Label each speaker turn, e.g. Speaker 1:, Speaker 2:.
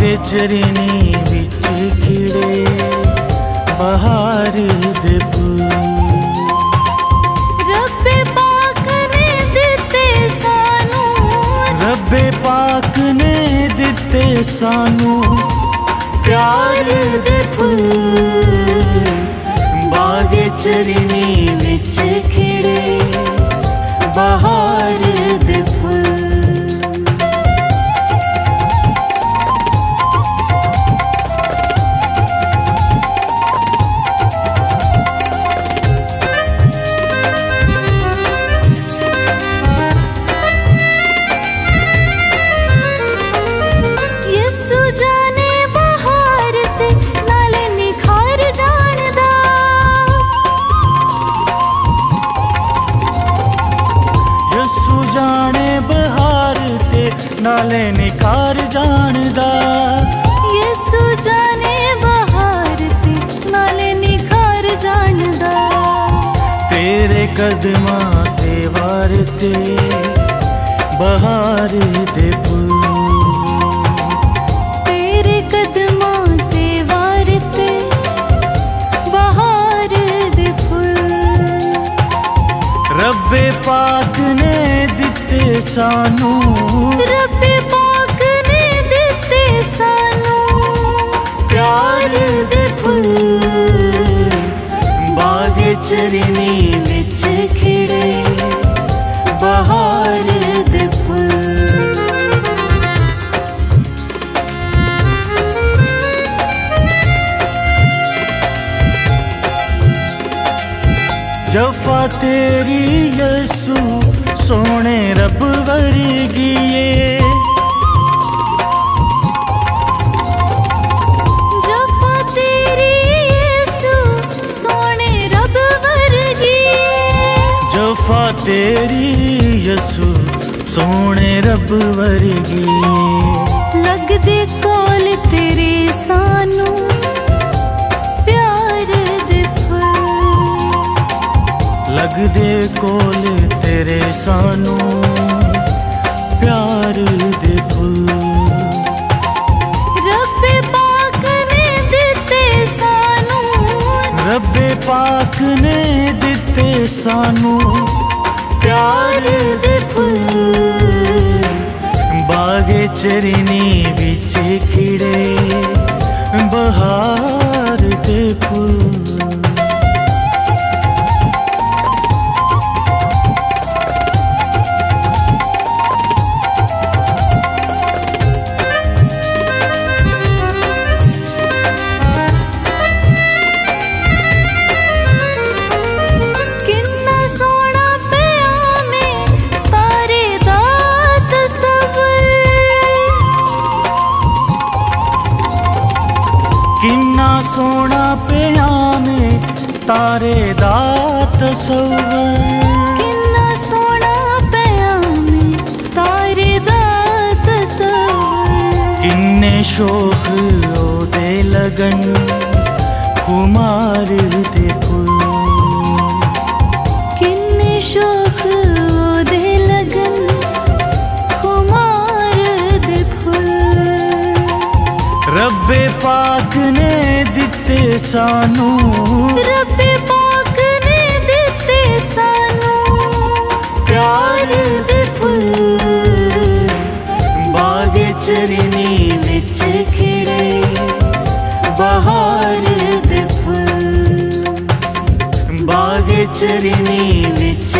Speaker 1: चरनी विच खिड़े बहार दे फूल।
Speaker 2: रब्बे पाक ने दिते सानू,
Speaker 1: रब्बे पाक ने दिते सानू प्यार दे फूल। बागे चरनी विच खिड़े बहार दे फूल। नाले निखार जानदा,
Speaker 2: यसु जाने बहार ते नाले निखार जानदा।
Speaker 1: तेरे कदमां ते वार ते बहार दे फूल।
Speaker 2: तेरे कदमां ते वार ते बहार दे फूल।
Speaker 1: रब्बे पाक ने दिते सानू,
Speaker 2: रब्बे पाक ने दिते सानू
Speaker 1: प्यार दे फूल। बागे चरनी विच खिड़े बहार दे फूल। जफा तेरी यसू सोने रब वर्गी है।
Speaker 2: जफा तेरी यसू सोने रब वर्गी है।
Speaker 1: जफा तेरी यसू सोने रब वर्गी।
Speaker 2: लगदे कोल तेरे सानू प्यार दे फूल।
Speaker 1: लगदे कोल तेरे सानू प्यार दे फूल।
Speaker 2: रब्बे पाक ने दिते सानू,
Speaker 1: रब्बे पाक ने दिते सानू प्यार दे फूल। बागे चरनी विच खिड़े बहार दे फूल। किन्ना सोना पिया में तारे दा तस्वर।
Speaker 2: किन्ना सोना पिया में तारे दा तस्वर।
Speaker 1: किन्ने शोख ओदे लगन खुमार दे फूल।
Speaker 2: किन्ने शोख ओदे लगन खुमार दे फूल।
Speaker 1: रब्बे पाक ने दिते सानू,
Speaker 2: रब्बे पाक ने दिते सानू
Speaker 1: प्यार दे फूल। बागे चरनी विच खिड़े बहार दे फूल। बागे चरनी विच